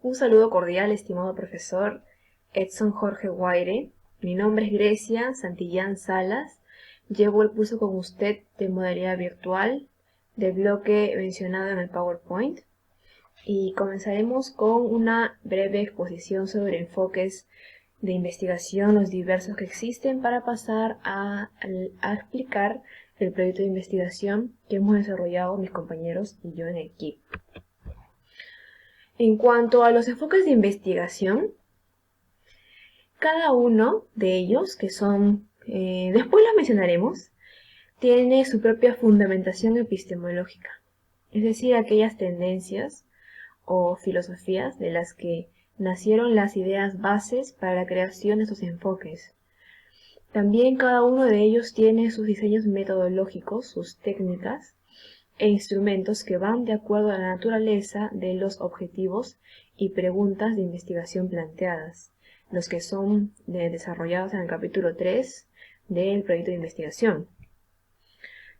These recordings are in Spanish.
Un saludo cordial, estimado profesor Edson Jorge Guaire. Mi nombre es Grecia Santillán Salas. Llevo el curso con usted de modalidad virtual del bloque mencionado en el PowerPoint. Y comenzaremos con una breve exposición sobre enfoques de investigación, los diversos que existen, para pasar a explicar el proyecto de investigación que hemos desarrollado mis compañeros y yo en equipo. En cuanto a los enfoques de investigación, cada uno de ellos, que son, después los mencionaremos, tiene su propia fundamentación epistemológica, es decir, aquellas tendencias o filosofías de las que nacieron las ideas bases para la creación de estos enfoques. También cada uno de ellos tiene sus diseños metodológicos, sus técnicas e instrumentos que van de acuerdo a la naturaleza de los objetivos y preguntas de investigación planteadas, los que son desarrollados en el capítulo 3 del proyecto de investigación.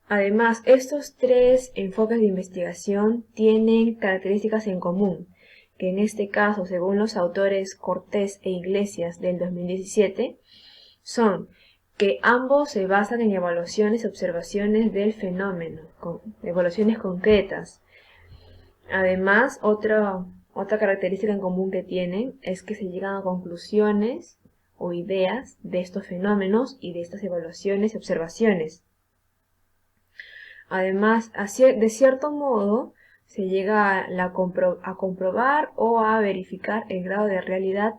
Además, estos tres enfoques de investigación tienen características en común, que en este caso, según los autores Cortés e Iglesias del 2017, son que ambos se basan en evaluaciones y observaciones del fenómeno, evaluaciones concretas. Además, otra característica en común que tienen es que se llegan a conclusiones o ideas de estos fenómenos y de estas evaluaciones y observaciones. Además, de cierto modo, se llega a comprobar o a verificar el grado de realidad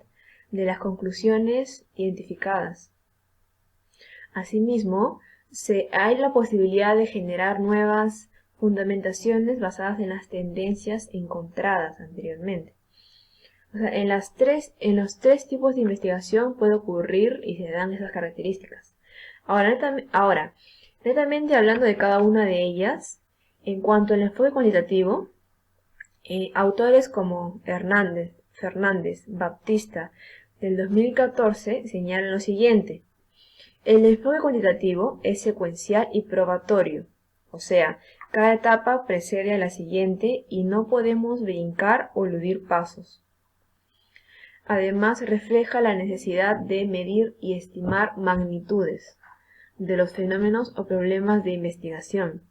de las conclusiones identificadas. Asimismo, hay la posibilidad de generar nuevas fundamentaciones basadas en las tendencias encontradas anteriormente. O sea, en los tres tipos de investigación puede ocurrir y se dan esas características. Ahora, netamente hablando de cada una de ellas, en cuanto al enfoque cuantitativo, autores como Fernández, Baptista, del 2014 señalan lo siguiente. El enfoque cuantitativo es secuencial y probatorio, o sea, cada etapa precede a la siguiente y no podemos brincar o eludir pasos. Además, refleja la necesidad de medir y estimar magnitudes de los fenómenos o problemas de investigación.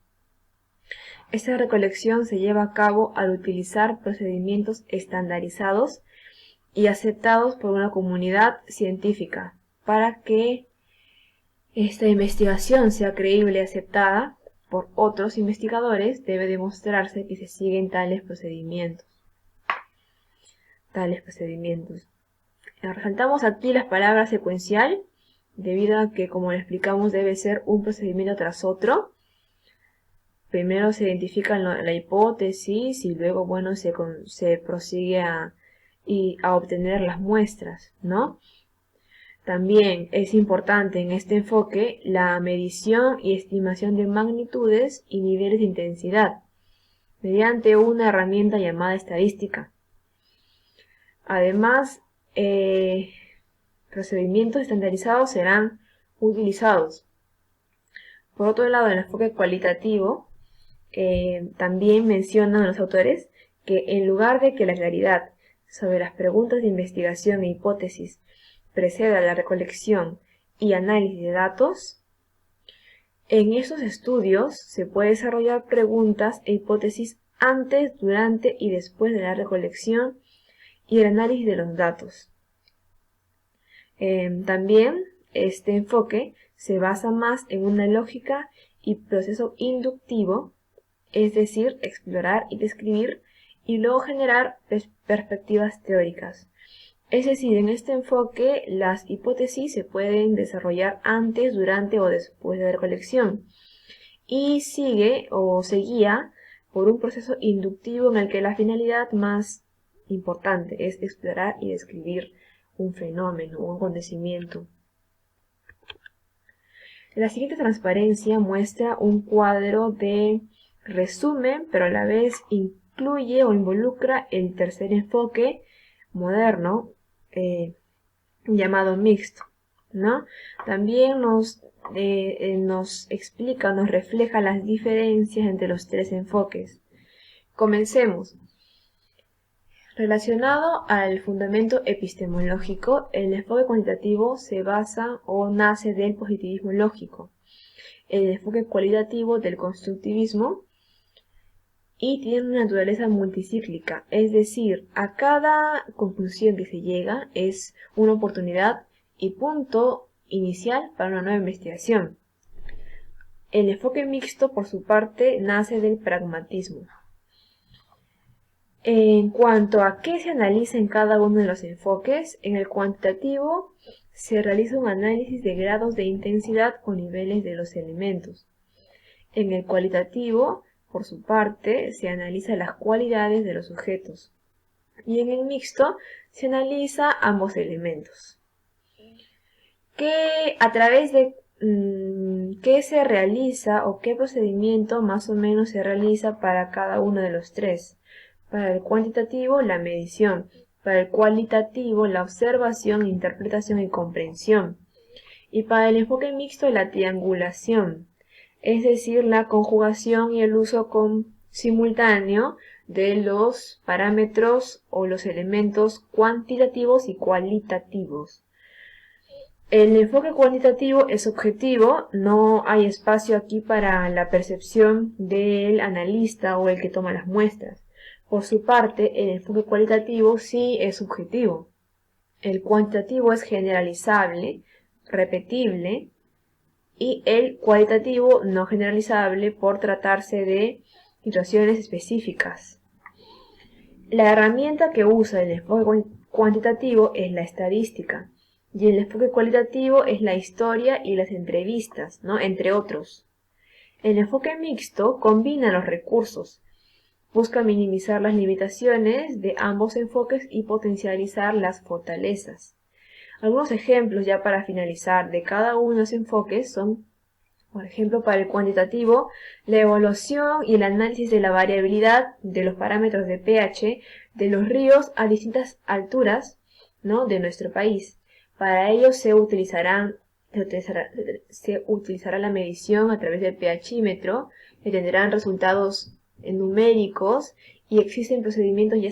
Esta recolección se lleva a cabo al utilizar procedimientos estandarizados y aceptados por una comunidad científica. Para que esta investigación sea creíble y aceptada por otros investigadores, debe demostrarse que se siguen tales procedimientos. Resaltamos aquí las palabras secuencial, debido a que, como le explicamos, debe ser un procedimiento tras otro. Primero se identifica la hipótesis y luego, bueno, se prosigue a obtener las muestras, ¿no? También es importante en este enfoque la medición y estimación de magnitudes y niveles de intensidad, mediante una herramienta llamada estadística. Además, procedimientos estandarizados serán utilizados. Por otro lado, el enfoque cualitativo también mencionan los autores que en lugar de que la claridad sobre las preguntas de investigación e hipótesis preceda la recolección y análisis de datos, en estos estudios se puede desarrollar preguntas e hipótesis antes, durante y después de la recolección y el análisis de los datos. También este enfoque se basa más en una lógica y proceso inductivo, es decir, explorar y describir y luego generar perspectivas teóricas. Es decir, en este enfoque las hipótesis se pueden desarrollar antes, durante o después de la recolección y se guía por un proceso inductivo en el que la finalidad más importante es explorar y describir un fenómeno, un acontecimiento. La siguiente transparencia muestra un cuadro de resumen, pero a la vez incluye o involucra el tercer enfoque moderno, llamado mixto, ¿no? También nos explica, nos refleja las diferencias entre los tres enfoques. Comencemos. Relacionado al fundamento epistemológico, el enfoque cuantitativo se basa o nace del positivismo lógico, el enfoque cualitativo del constructivismo, y tiene una naturaleza multicíclica, es decir, a cada conclusión que se llega es una oportunidad y punto inicial para una nueva investigación. El enfoque mixto, por su parte, nace del pragmatismo. En cuanto a qué se analiza en cada uno de los enfoques, en el cuantitativo se realiza un análisis de grados de intensidad o niveles de los elementos. En el cualitativo, por su parte, se analiza las cualidades de los sujetos. Y en el mixto se analiza ambos elementos. A través de qué se realiza o qué procedimiento más o menos se realiza para cada uno de los tres. Para el cuantitativo, la medición. Para el cualitativo, la observación, interpretación y comprensión. Y para el enfoque mixto, la triangulación, es decir, la conjugación y el uso simultáneo de los parámetros o los elementos cuantitativos y cualitativos. El enfoque cuantitativo es objetivo, no hay espacio aquí para la percepción del analista o el que toma las muestras. Por su parte, el enfoque cualitativo sí es subjetivo. El cuantitativo es generalizable, repetible, y el cualitativo no generalizable por tratarse de situaciones específicas. La herramienta que usa el enfoque cuantitativo es la estadística, y el enfoque cualitativo es la historia y las entrevistas, ¿no? Entre otros. El enfoque mixto combina los recursos, busca minimizar las limitaciones de ambos enfoques y potencializar las fortalezas. Algunos ejemplos ya para finalizar de cada uno de los enfoques son, por ejemplo, para el cuantitativo, la evaluación y el análisis de la variabilidad de los parámetros de pH de los ríos a distintas alturas, ¿no?, de nuestro país. Para ello se utilizará la medición a través del pHímetro, que tendrán resultados numéricos y existen procedimientos ya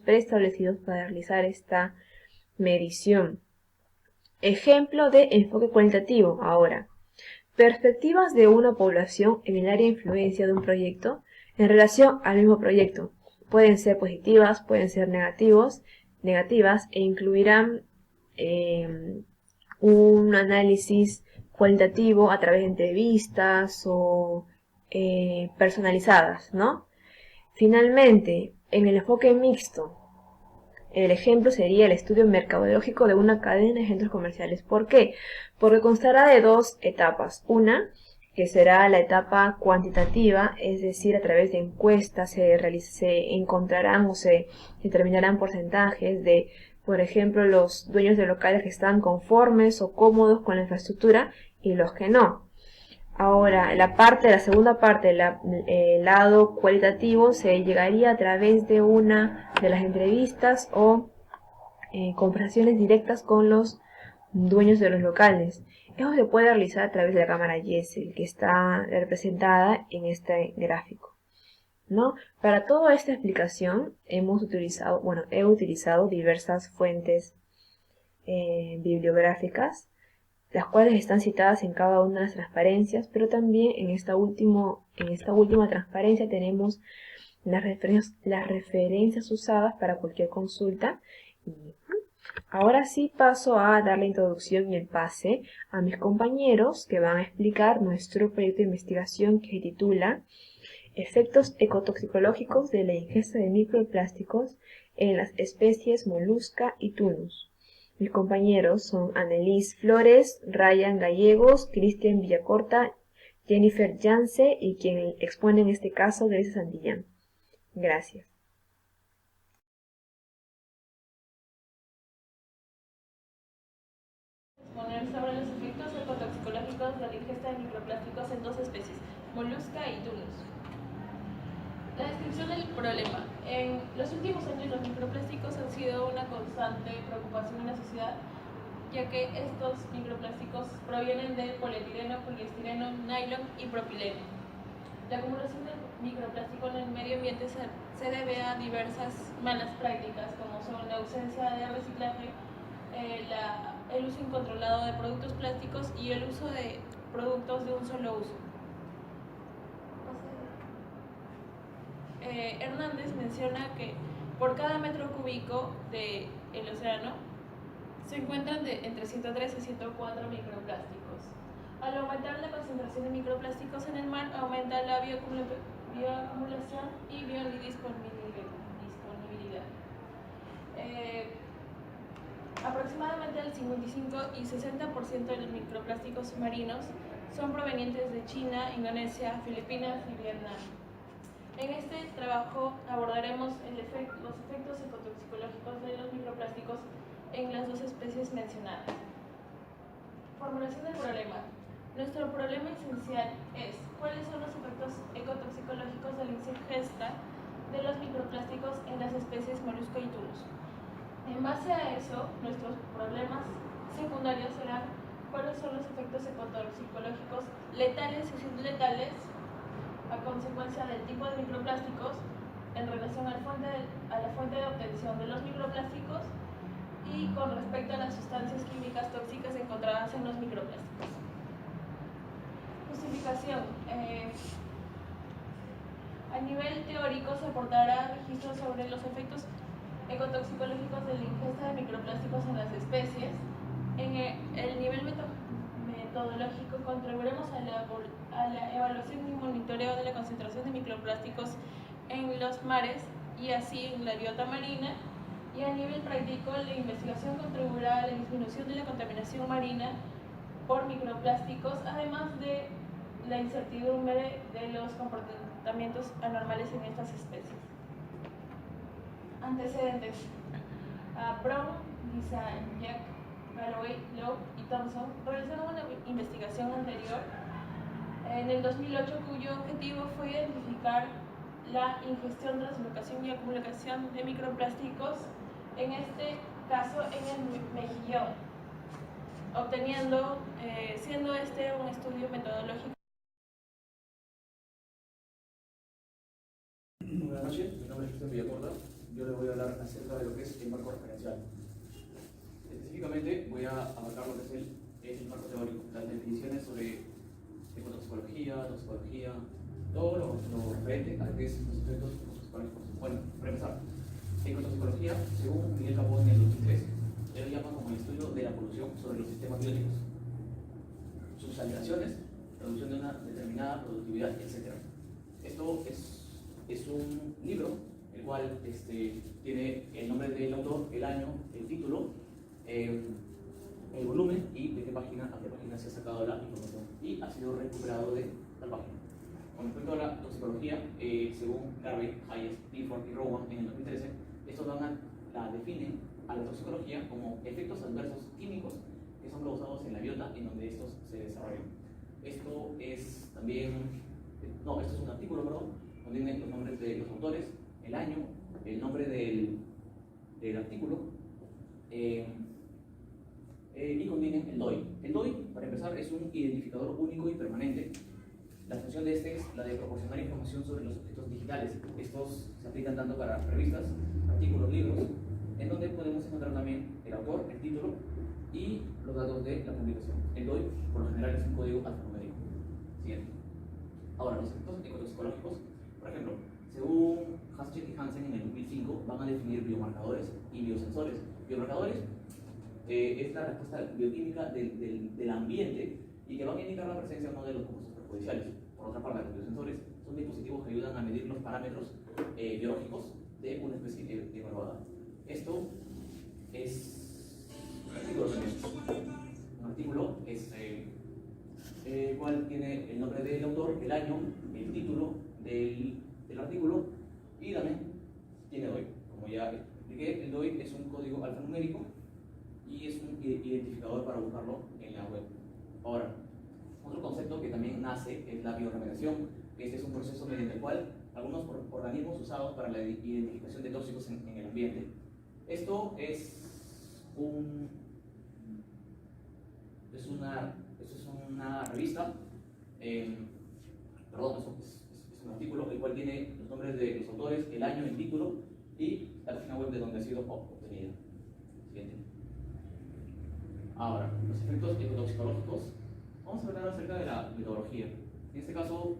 preestablecidos para realizar esta medición. Ejemplo de enfoque cualitativo ahora. Perspectivas de una población en el área de influencia de un proyecto en relación al mismo proyecto. Pueden ser positivas, pueden ser negativas e incluirán un análisis cualitativo a través de entrevistas o personalizadas, ¿no? Finalmente, en el enfoque mixto, el ejemplo sería el estudio mercadológico de una cadena de centros comerciales. ¿Por qué? Porque constará de dos etapas. Una, que será la etapa cuantitativa, es decir, a través de encuestas se encontrarán o se determinarán porcentajes de, por ejemplo, los dueños de locales que están conformes o cómodos con la infraestructura y los que no. Ahora, la segunda parte, el lado cualitativo, se llegaría a través de una de las entrevistas o conversaciones directas con los dueños de los locales. Eso se puede realizar a través de la cámara Gesell, que está representada en este gráfico, ¿no? Para toda esta explicación he utilizado diversas fuentes bibliográficas, las cuales están citadas en cada una de las transparencias, pero también en esta última transparencia tenemos las referencias usadas para cualquier consulta. Y ahora sí paso a dar la introducción y el pase a mis compañeros que van a explicar nuestro proyecto de investigación que se titula Efectos ecotoxicológicos de la ingesta de microplásticos en las especies molusca y tunus. Mis compañeros son Annelies Flores, Ryan Gallegos, Cristian Villacorta, Jennifer Yance y quien expone en este caso Grecia Santillán. Gracias. Exponer sobre los efectos ecotoxicológicos de la ingesta de microplásticos en dos especies, molusca y tunus. La descripción del problema. En los últimos años los microplásticos han sido una constante preocupación en la sociedad, ya que estos microplásticos provienen de polietileno, poliestireno, nylon y propileno. La acumulación de microplástico en el medio ambiente se debe a diversas malas prácticas, como son la ausencia de reciclaje, el uso incontrolado de productos plásticos y el uso de productos de un solo uso. Hernández menciona que por cada metro cúbico del océano se encuentran entre 103 y 104 microplásticos. Al aumentar la concentración de microplásticos en el mar, aumenta la bioacumulación y biodisponibilidad. Aproximadamente el 55 y 60% de los microplásticos marinos son provenientes de China, Indonesia, Filipinas y Vietnam. En este trabajo abordaremos los efectos ecotoxicológicos de los microplásticos en las dos especies mencionadas. Formulación del problema. Nuestro problema esencial es cuáles son los efectos ecotoxicológicos de la ingesta de los microplásticos en las especies molusco y tunus. En base a eso, nuestros problemas secundarios serán cuáles son los efectos ecotoxicológicos letales y subletales a consecuencia del tipo de microplásticos en relación a la fuente de obtención de los microplásticos y con respecto a las sustancias químicas tóxicas encontradas en los microplásticos. Justificación. A nivel teórico se aportará registros sobre los efectos ecotoxicológicos de la ingesta de microplásticos en las especies. En el nivel metodológico contribuiremos a la evaluación y monitoreo de la concentración de microplásticos en los mares y así en la biota marina. Y a nivel práctico, la investigación contribuirá a la disminución de la contaminación marina por microplásticos, además de la incertidumbre de los comportamientos anormales en estas especies. Antecedentes. Brown, Jack, Galloway, Lowe y Thompson realizaron una investigación anterior en el 2008 cuyo objetivo fue identificar la ingestión, translocación y acumulación de microplásticos, en este caso en el mejillón, siendo este un estudio metodológico. Buenas noches, mi nombre es Cristian Villacorta. Yo les voy a hablar acerca de lo que es el marco referencial. Específicamente voy a abarcar lo que es el marco teórico, las definiciones sobre ecotoxicología, toxicología, todo lo referente a lo que es los efectos toxicológicos. Bueno, para empezar, ecotoxicología, según Miguel Capó en el 2003, él lo llama como el estudio de la polución sobre los sistemas bióticos, sus alteraciones, reducción de una determinada productividad, etc. Esto es un libro, el cual tiene el nombre del autor, el año, el título, el volumen y de qué página a qué página se ha sacado la información y ha sido recuperado de tal página. Con respecto a la toxicología, según Garvey, Hayes, Clifford y Rowan en el 2013, estos la definen a la toxicología como efectos adversos químicos que son causados en la biota en donde estos se desarrollan. Esto es un artículo, perdón, contiene los nombres de los autores, el año, el nombre del artículo y contiene el DOI. El DOI, para empezar, es un identificador único y permanente. La función de este es la de proporcionar información sobre los objetos digitales. Estos se aplican tanto para revistas, artículos, libros, en donde podemos encontrar también el autor, el título y los datos de la publicación. El DOI, por lo general, es un código alfanumérico. Siguiente. Ahora, los efectos ecotoxicológicos, por ejemplo, según Haschet y Hansen en el 2005, van a definir biomarcadores y biosensores. Biomarcadores es la respuesta bioquímica del ambiente y que van a indicar la presencia o no de los compuestos perjudiciales. Por otra parte, los biosensores son dispositivos que ayudan a medir los parámetros biológicos de una especie evaluada. Esto es un artículo también. Un artículo es cual tiene el nombre del autor, el año, el título del artículo y también tiene DOI. Como ya expliqué, el DOI es un código alfanumérico y es un identificador para buscarlo en la web. Ahora, otro concepto que también nace es la bioremediación. Este es un proceso mediante el cual algunos organismos usados para la identificación de tóxicos en el ambiente. Esto es una revista, perdón, es Es un artículo el cual tiene los nombres de los autores, el año, el título y la página web de donde ha sido obtenida. Siguiente. Ahora, los efectos ecotoxicológicos. Vamos a hablar acerca de la metodología. En este caso,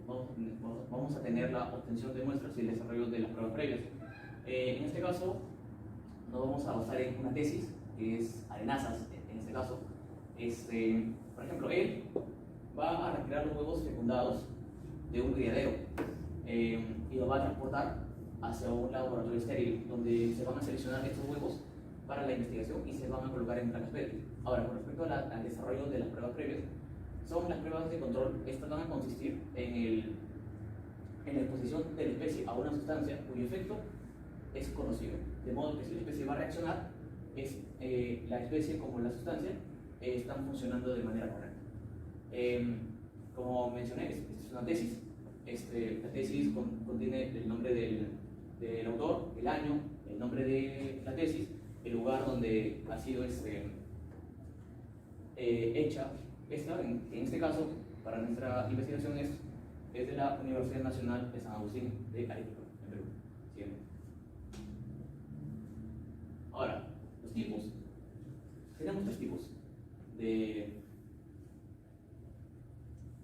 vamos a tener la obtención de muestras y el desarrollo de las pruebas previas. En este caso, nos vamos a basar en una tesis, que es Arenazas, en este caso. Por ejemplo, él va a retirar los huevos fecundados de un criadero y los va a transportar hacia un laboratorio estéril, donde se van a seleccionar estos huevos para la investigación y se van a colocar en placas PET. Ahora, con respecto al desarrollo de las pruebas previas, son las pruebas de control. Estas van a consistir en la exposición de la especie a una sustancia cuyo efecto es conocido. De modo que si la especie va a reaccionar, la especie como la sustancia están funcionando de manera correcta. Como mencioné, esta es una tesis. La tesis contiene el nombre del autor, el año, el nombre de la tesis, el lugar donde ha sido hecha. En este caso, para nuestra investigación es de la Universidad Nacional de San Agustín de Arequipa, en Perú. Siguiente. Ahora, los tipos. Tenemos tres tipos.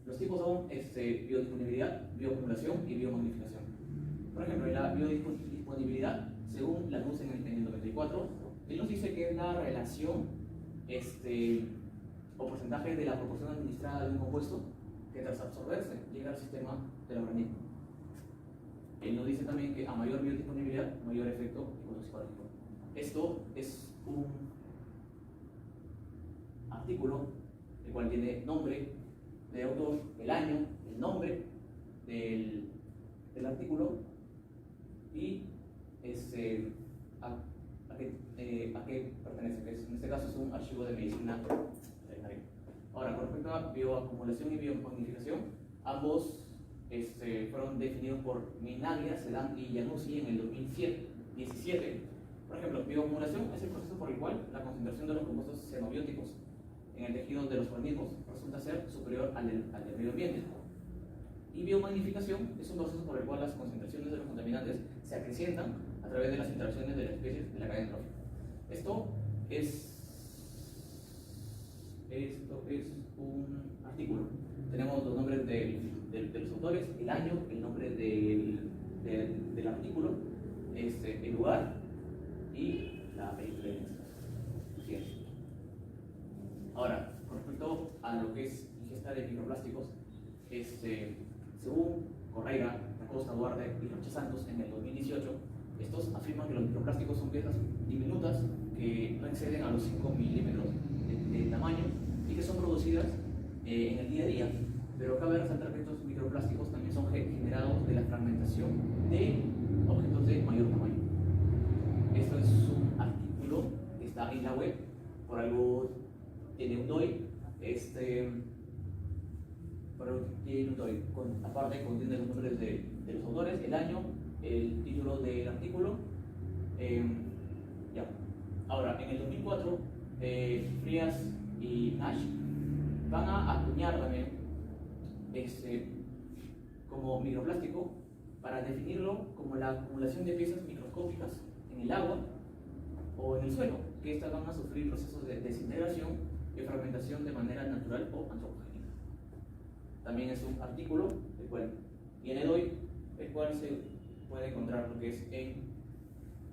Los tipos son biodisponibilidad, bioacumulación y biomagnificación. Por ejemplo, en la biodisponibilidad, según la luz en el 94, él nos dice que es la relación o porcentaje de la proporción administrada de un compuesto que tras absorberse llega al sistema del organismo. Él nos dice también que a mayor biodisponibilidad, mayor efecto ecotoxicológico. Esto es un artículo el cual tiene nombre de autor, el año, el nombre del artículo y a qué pertenece, que en este caso es un archivo de medicina veterinaria. Ahora, con respecto a bioacumulación y biomagnificación, ambos fueron definidos por Minaglia, Sedan y Januzzi en el 2017. Por ejemplo, bioacumulación es el proceso por el cual la concentración de los compuestos xenobióticos en el tejido de los organismos resulta ser superior al del medio ambiente. Y biomagnificación es un proceso por el cual las concentraciones de los contaminantes se acrecientan a través de las interacciones de las especies de la cadena trófica. Esto es un artículo. Tenemos los nombres de los autores, el año, el nombre del artículo, el lugar y la película. Siguiente. Ahora, con respecto a lo que es ingesta de microplásticos, según Correira, Acosta, Duarte y Rocha Santos en el 2018, estos afirman que los microplásticos son piezas diminutas que no exceden a los 5 milímetros de tamaño y que son producidas en el día a día. Pero cabe resaltar que estos microplásticos también son generados de la fragmentación de objetos de mayor tamaño. Esto es un artículo que está en la web, por algo tiene un DOI. Aparte contiene los nombres de los autores, el año, el título del artículo. Ya. Ahora, en el 2004, Frías y Nash van a acuñar también como microplástico para definirlo como la acumulación de piezas microscópicas en el agua o en el suelo, que estas van a sufrir procesos de desintegración y fragmentación de manera natural o antropogénica. También es un artículo el cual tiene DOI, el cual se puede encontrar lo que es en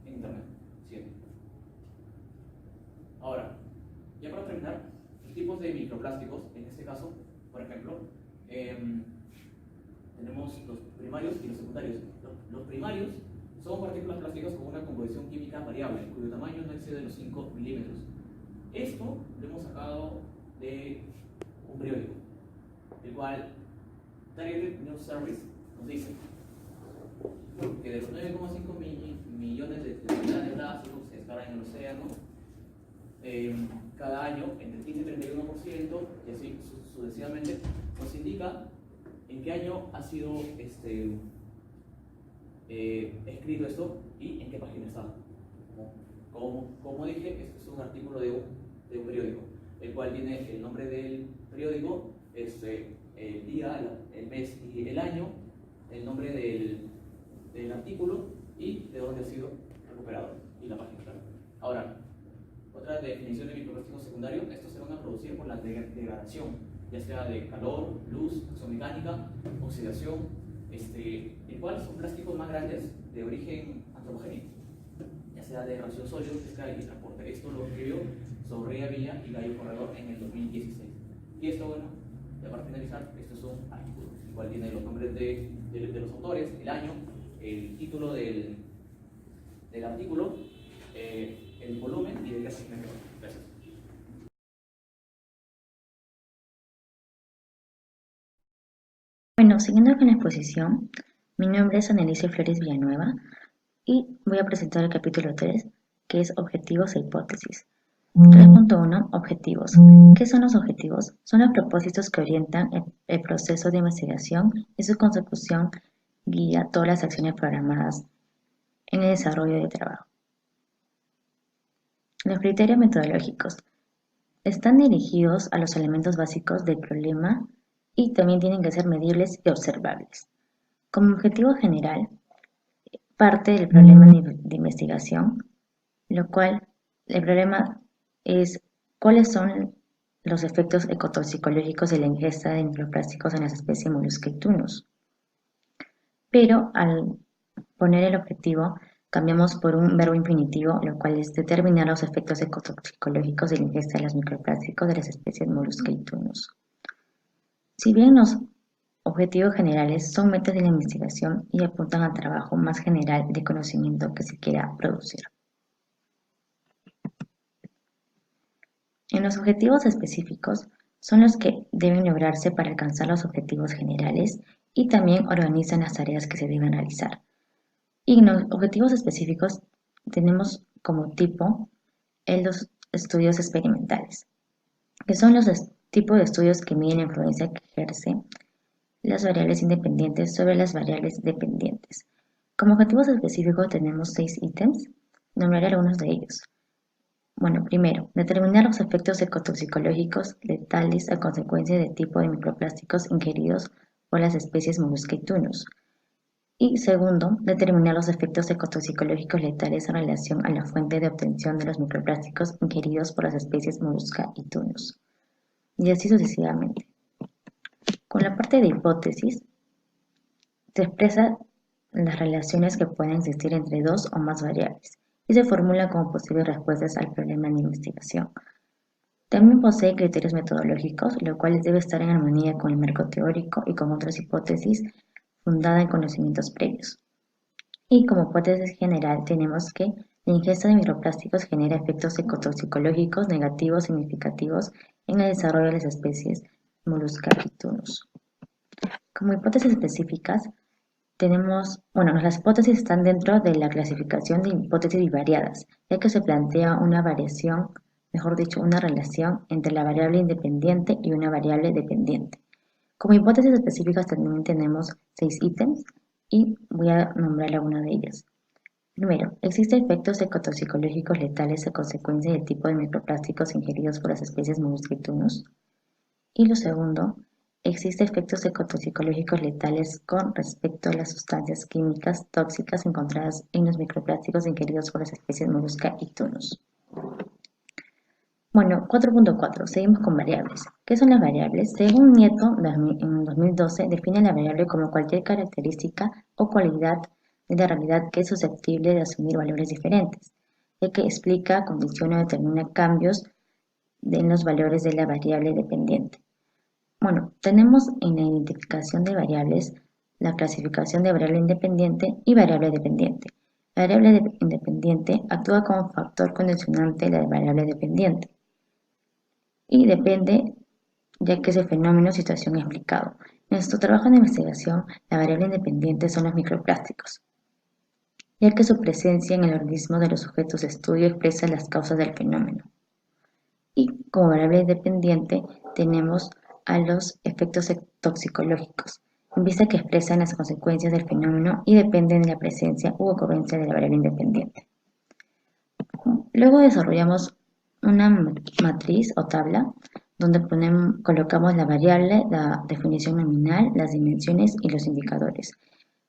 internet. Siguiente. Ahora, ya para terminar, los tipos de microplásticos, en este caso, por ejemplo, tenemos los primarios y los secundarios. Los primarios son partículas plásticas con una composición química variable, cuyo tamaño no excede los 5 milímetros. Esto lo hemos sacado de un periódico, el cual Targeted News Service nos dice que de los 9,5 millones de toneladas de plásticos que estarán en el océano, cada año entre el 15 y 31%, y así sucesivamente, nos indica en qué año ha sido escrito esto y en qué página está. Como dije, este es un artículo de un periódico, el cual tiene el nombre del periódico, el día, el mes y el año, el nombre del artículo y de dónde ha sido recuperado, y la página, claro. Ahora, otra definición de microplástico secundario: estos se van a producir por la degradación, ya sea de calor, luz, acción mecánica, oxidación, el cual son plásticos más grandes de origen antropogénico, ya sea de racimo sólido, pesca y transporte. Esto lo escribió Sorrea Villa y Gallo Corredor en el 2016. Y esto, bueno, ya para finalizar, esto es un artículo, el cual tiene los nombres de los autores, el año, el título del artículo, el volumen y de qué se Gracias. Bueno, siguiendo con la exposición, mi nombre es Anneliese Flores Villanueva y voy a presentar el capítulo 3, que es Objetivos e Hipótesis. 3.1. Objetivos. ¿Qué son los objetivos? Son los propósitos que orientan el proceso de investigación y su consecución guía todas las acciones programadas en el desarrollo del trabajo. Los criterios metodológicos están dirigidos a los elementos básicos del problema y también tienen que ser medibles y observables. Como objetivo general, parte del problema de investigación, lo cual el problema es cuáles son los efectos ecotoxicológicos de la ingesta de microplásticos en las especies Mollusca y Tunus. Pero al poner el objetivo, cambiamos por un verbo infinitivo, lo cual es determinar los efectos ecotoxicológicos de la ingesta de los microplásticos de las especies Mollusca y Tunus. Si bien los objetivos generales son metas de la investigación y apuntan al trabajo más general de conocimiento que se quiera producir. En los objetivos específicos son los que deben lograrse para alcanzar los objetivos generales y también organizan las tareas que se deben realizar. Y en los objetivos específicos tenemos como tipo los estudios experimentales, que son los tipos de estudios que miden la influencia que ejerce las variables independientes sobre las variables dependientes. Como objetivos específicos tenemos 6 ítems, nombraré algunos de ellos. Bueno, primero, determinar los efectos ecotoxicológicos letales a consecuencia del tipo de microplásticos ingeridos por las especies Mollusca y Tunus. Y segundo, determinar los efectos ecotoxicológicos letales en relación a la fuente de obtención de los microplásticos ingeridos por las especies Mollusca y Tunus. Y así sucesivamente. Con la parte de hipótesis, se expresa las relaciones que pueden existir entre dos o más variables y se formula como posibles respuestas al problema de investigación. También posee criterios metodológicos, lo cual debe estar en armonía con el marco teórico y con otras hipótesis fundada en conocimientos previos. Y como hipótesis general tenemos que la ingesta de microplásticos genera efectos ecotoxicológicos negativos significativos en el desarrollo de las especies Mollusca y Tunus. Como hipótesis específicas tenemos, las hipótesis están dentro de la clasificación de hipótesis bivariadas, ya que se plantea una variación, mejor dicho, una relación entre la variable independiente y una variable dependiente. Como hipótesis específicas también tenemos 6 ítems y voy a nombrar alguna de ellas. Primero, ¿existen efectos ecotoxicológicos letales a consecuencia del tipo de microplásticos ingeridos por las especies Mollusca y Tunus? Y lo segundo, ¿existen efectos ecotoxicológicos letales con respecto a las sustancias químicas tóxicas encontradas en los microplásticos ingeridos por las especies Mollusca y Tunus? Bueno, 4.4. Seguimos con variables. ¿Qué son las variables? Según Nieto, en 2012, define la variable como cualquier característica o cualidad de la realidad que es susceptible de asumir valores diferentes, ya que explica, condiciona o determina cambios en los valores de la variable dependiente. Bueno, tenemos en la identificación de variables la clasificación de variable independiente y variable dependiente. La variable independiente actúa como factor condicionante de la variable dependiente y depende ya que es el fenómeno o situación explicado. En nuestro trabajo de investigación, la variable independiente son los microplásticos, ya que su presencia en el organismo de los sujetos de estudio expresa las causas del fenómeno. Y como variable dependiente tenemos a los efectos toxicológicos, en vista que expresan las consecuencias del fenómeno y dependen de la presencia u ocurrencia de la variable independiente. Luego desarrollamos una matriz o tabla donde colocamos la variable, la definición nominal, las dimensiones y los indicadores.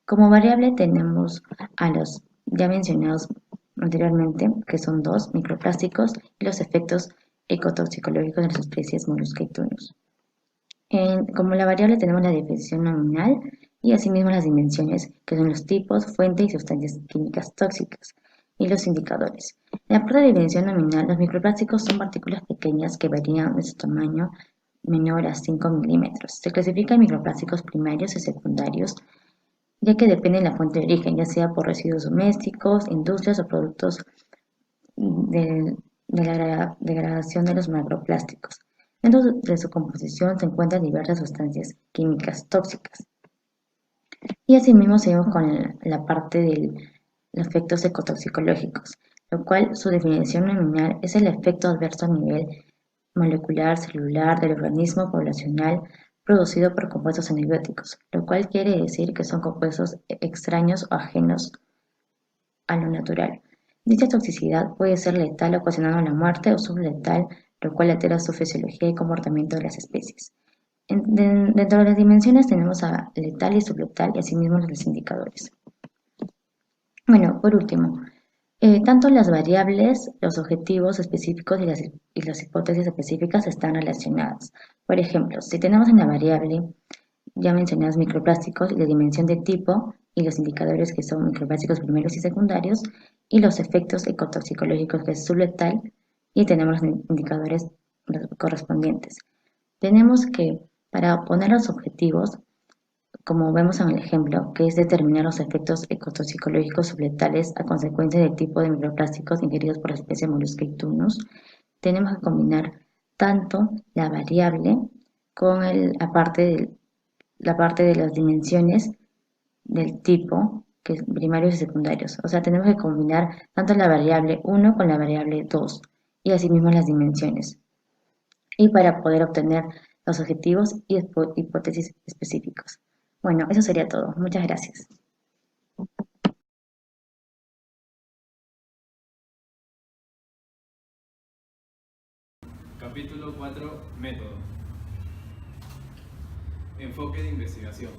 Como variable tenemos a los ya mencionados anteriormente, que son dos, microplásticos y los efectos ecotoxicológicos de las especies Mollusca y Tunus. Como la variable tenemos la definición nominal y asimismo las dimensiones, que son los tipos, fuente y sustancias químicas tóxicas, y los indicadores. En la parte de dimensión nominal, los microplásticos son partículas pequeñas que varían de su tamaño menor a 5 milímetros. Se clasifican microplásticos primarios y secundarios, ya que depende de la fuente de origen, ya sea por residuos domésticos, industrias o productos de la degradación de los macroplásticos. Dentro de su composición se encuentran diversas sustancias químicas tóxicas. Y asimismo seguimos con la parte de los efectos ecotoxicológicos, lo cual su definición nominal es el efecto adverso a nivel molecular, celular, del organismo poblacional producido por compuestos anabióticos, lo cual quiere decir que son compuestos extraños o ajenos a lo natural. Dicha toxicidad puede ser letal ocasionando la muerte o subletal, lo cual altera su fisiología y comportamiento de las especies. Dentro de las dimensiones tenemos a letal y subletal y asimismo los indicadores. Bueno, por último, tanto las variables, los objetivos específicos y las hipótesis específicas están relacionadas. Por ejemplo, si tenemos en la variable ya mencionados microplásticos y la dimensión de tipo y los indicadores que son microplásticos primarios y secundarios y los efectos ecotoxicológicos que es subletal y tenemos los indicadores correspondientes. Tenemos que para poner los objetivos, como vemos en el ejemplo, que es determinar los efectos ecotoxicológicos subletales a consecuencia del tipo de microplásticos ingeridos por la especie Mollusca y Tunus, tenemos que combinar tanto la variable con la parte de las dimensiones del tipo, que es primarios y secundarios. O sea, tenemos que combinar tanto la variable 1 con la variable 2 y asimismo las dimensiones. Y para poder obtener los objetivos y hipótesis específicos. Bueno, eso sería todo. Muchas gracias. Capítulo 4. Método. Enfoque de investigación.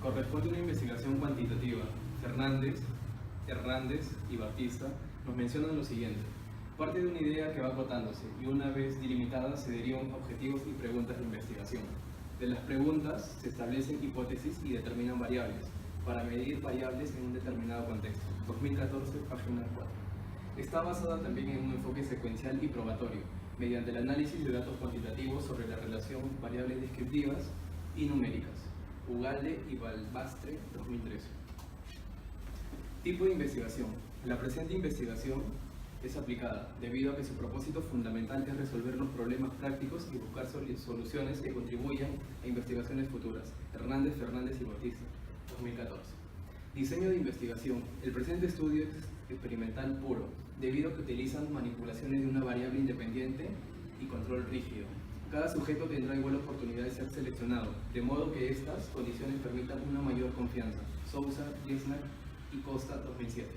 Corresponde a una investigación cuantitativa. Hernández y Bautista nos mencionan lo siguiente. Parte de una idea que va acotándose y una vez delimitada se derivan objetivos y preguntas de investigación. De las preguntas se establecen hipótesis y determinan variables para medir variables en un determinado contexto. 2014, página 4. Está basada también en un enfoque secuencial y probatorio, mediante el análisis de datos cuantitativos sobre la relación variables descriptivas y numéricas. Ugalde y Balbastre, 2013. Tipo de investigación. La presente investigación es aplicada, debido a que su propósito fundamental es resolver los problemas prácticos y buscar soluciones que contribuyan a investigaciones futuras. Hernández, Fernández y Bautista, 2014. Diseño de investigación. El presente estudio es experimental puro, debido a que utilizan manipulaciones de una variable independiente y control rígido. Cada sujeto tendrá igual oportunidad de ser seleccionado, de modo que estas condiciones permitan una mayor confianza. Sousa, Jesner y Costa, 2007.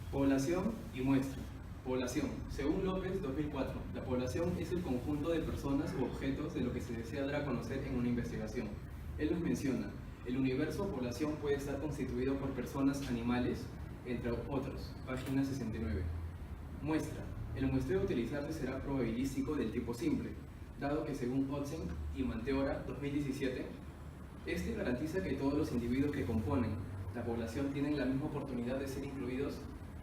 Población y muestra. Población. Según López, 2004, la población es el conjunto de personas u objetos de lo que se desea dar a conocer en una investigación. Él nos menciona, el universo población puede estar constituido por personas, animales, entre otros. Página 69. Muestra. El muestreo a utilizarse será probabilístico del tipo simple, dado que según Otzen y Manteora, 2017, este garantiza que todos los individuos que componen la población tienen la misma oportunidad de ser incluidos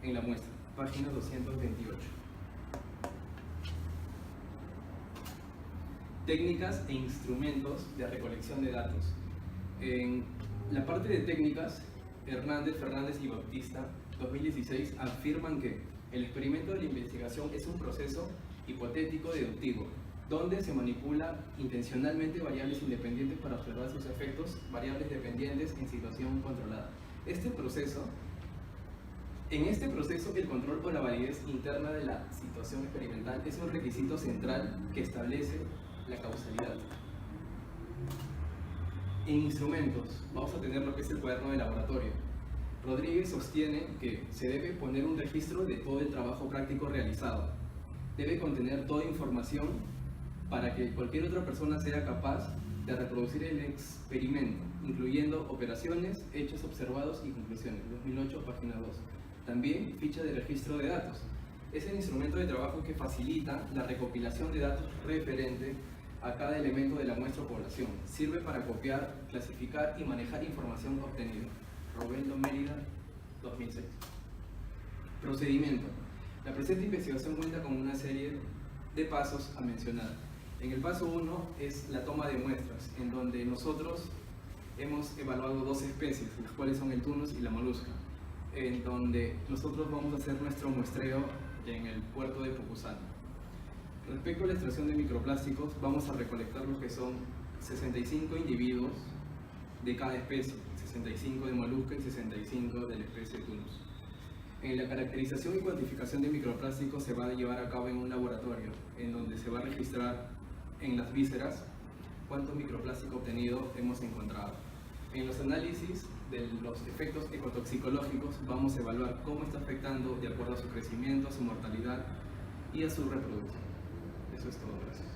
en la muestra. Página 228. Técnicas e instrumentos de recolección de datos. En la parte de técnicas, Hernández, Fernández y Bautista, 2016, afirman que el experimento de la investigación es un proceso hipotético deductivo, donde se manipula intencionalmente variables independientes para observar sus efectos, variables dependientes en situación controlada. En este proceso, el control o la validez interna de la situación experimental es un requisito central que establece la causalidad. En instrumentos, vamos a tener lo que es el cuaderno de laboratorio. Rodríguez sostiene que se debe poner un registro de todo el trabajo práctico realizado. Debe contener toda información para que cualquier otra persona sea capaz de reproducir el experimento, incluyendo operaciones, hechos observados y conclusiones. 2008, página 2. También ficha de registro de datos. Es el instrumento de trabajo que facilita la recopilación de datos referente a cada elemento de la muestra o población. Sirve para copiar, clasificar y manejar información obtenida. Robeldo Mérida, 2006. Procedimiento. La presente investigación cuenta con una serie de pasos a mencionar. En el paso 1 es la toma de muestras, en donde nosotros hemos evaluado 2 especies, las cuales son el tunus y la molusca, en donde nosotros vamos a hacer nuestro muestreo en el puerto de Pucusano. Respecto a la extracción de microplásticos, vamos a recolectar lo que son 65 individuos de cada especie, 65 de molusca y 65 de la especie tunus. En la caracterización y cuantificación de microplásticos se va a llevar a cabo en un laboratorio, en donde se va a registrar en las vísceras cuánto microplástico obtenido hemos encontrado. En los análisis de los efectos ecotoxicológicos vamos a evaluar cómo está afectando de acuerdo a su crecimiento, a su mortalidad y a su reproducción. Eso es todo, gracias.